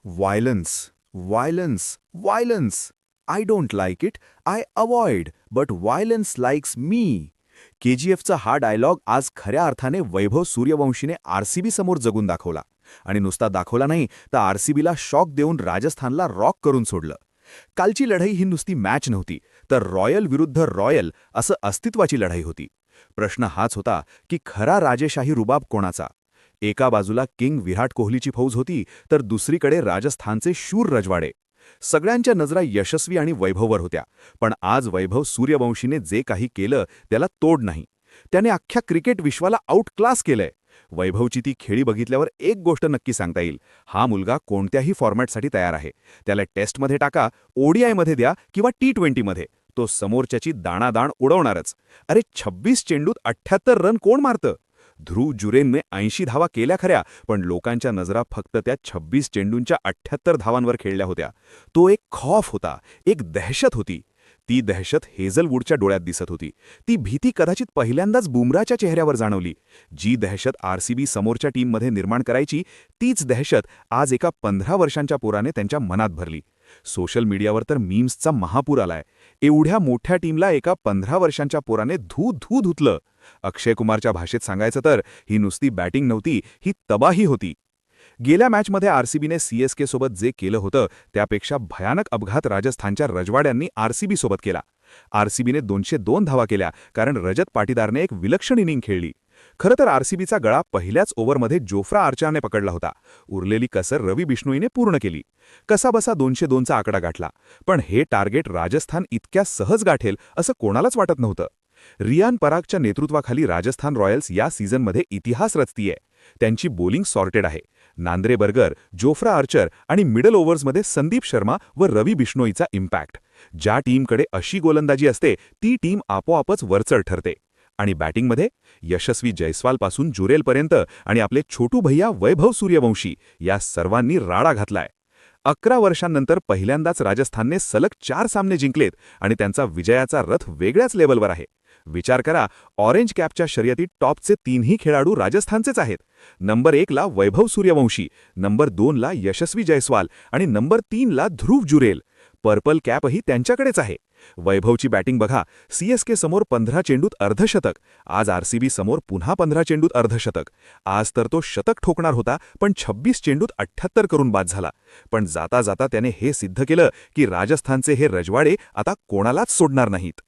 Violence, violence, violence. I don't like it, I avoid, but violence likes me. KGFचा हा dialogue आज खऱ्या अर्थाने वैभव सूर्यवंशीने RCB समोर जगून दाखवला. आणि नुसता दाखवला नाही तर आरसीबीला शॉक देऊन राजस्थानला रॉक करून सोडलं. कालची लढाई ही नुसती मॅच नव्हती, तर रॉयल विरुद्ध रॉयल असं अस्तित्वाची लढाई होती. प्रश्न हाच होता की खरा राजेशाही रुबाब कोणाचा. एका बाजूला किंग विराट कोहलीची फौज होती, तर दुसरीकडे राजस्थानचे शूर रजवाडे. सगळ्यांच्या नजरा यशस्वी आणि वैभववर होत्या, पण आज वैभव सूर्यवंशीने जे काही केलं त्याला तोड नाही. त्याने अख्ख्या क्रिकेट विश्वाला आउटक्लास केलंय. वैभवची ती खेळी बघितल्यावर एक गोष्ट नक्की सांगता येईल, हा मुलगा कोणत्याही फॉर्मॅटसाठी तयार आहे. त्याला टेस्टमध्ये टाका, ओडीआयमध्ये द्या किंवा T20मध्ये, तो समोरच्याची दाणादाण उडवणारच. अरे 26 चेंडूत 78 रन कोण मारतं? ध्रुव जुरेलने 80 धावा केल्या खऱ्या, पण लोकांच्या नजरा फक्त त्या 26 चेंडूंच्या 78 धावांवर खेळल्या होत्या. तो एक खौफ होता, एक दहशत होती. ती दहशत हेझलवूडच्या डोळ्यात दिसत होती. ती भीती कदाचित पहिल्यांदाच बुमराच्या चेहऱ्यावर जाणवली. जी दहशत आरसीबी समोरच्या टीममध्ये निर्माण करायची, तीच दहशत आज एका 15 वर्षांच्या पोराने त्यांच्या मनात भरली. सोशल मीडियावर तर मीम्सचा महापूर आलाय. एवढ्या मोठ्या टीमला एका 15 वर्षांच्या पोराने धू धू धुतलं. अक्षय कुमारच्या भाषेत सांगायचं तर ही नुसती बॅटिंग नव्हती, ही तबाही होती. गेल्या मॅचमध्ये आरसीबीने सीएसके सोबत जे केलं होतं त्यापेक्षा भयानक अपघात राजस्थानच्या रजवाड्यांनी आरसीबी सोबत केला. आरसीबीने 202 धावा केल्या, कारण रजत पाटीदारने एक विलक्षण इनिंग खेळली. खरं तर आरसीबीचा गळा पहिल्याच ओव्हरमध्ये जोफ्रा आर्चरने पकडला होता. उरलेली कसर रवी बिश्नोईने पूर्ण केली. कसाबसा 202चा आकडा गाठला. पण हे टार्गेट राजस्थान इतक्या सहज गाठेल असं कोणालाच वाटत नव्हतं. रियान परागच्या नेतृत्वाखाली राजस्थान रॉयल्स या सीझनमध्ये इतिहास रचतीये. त्यांची बोलिंग सॉर्टेड आहे. नांद्रे बर्गर, जोफ्रा आर्चर आणि मिडल ओव्हर्समध्ये संदीप शर्मा व रवी बिश्नोईचा इम्पॅक्ट. ज्या टीमकडे अशी गोलंदाजी असते ती टीम आपोआपच वरचढ ठरते. आणि बॅटिंगमध्ये यशस्वी जयस्वालपासून जुरेलपर्यंत आणि आपले छोटू भैया वैभव सूर्यवंशी या सर्वांनी राडा घातलाय. 11 वर्षांनंतर पहिल्यांदाच राजस्थानने सलग 4 सामने जिंकलेत आणि त्यांचा विजयाचा रथ वेगळ्याच लेव्हलवर आहे. विचार करा, ऑरेंज कॅपच्या शर्यतीत टॉपचे 3ही खेळाडू राजस्थानचेच आहेत. नंबर 1ला वैभव सूर्यवंशी, नंबर 2ला यशस्वी जयस्वाल आणि नंबर 3ला ध्रुव जुरेल. पर्पल कॅपही त्यांच्याकडेच आहे. वैभवची बॅटिंग बघा. सीएसके समोर 15 चेंडूत अर्धशतक, आज आरसीबी समोर पुन्हा 15 चेंडूत अर्धशतक. आज तर तो शतक ठोकणार होता, पण 26 चेंडूत 78 करून बाद झाला. पण जाता जाता त्याने हे सिद्ध केलं की राजस्थानचे हे रजवाडे आता कोणालाच सोडणार नाहीत.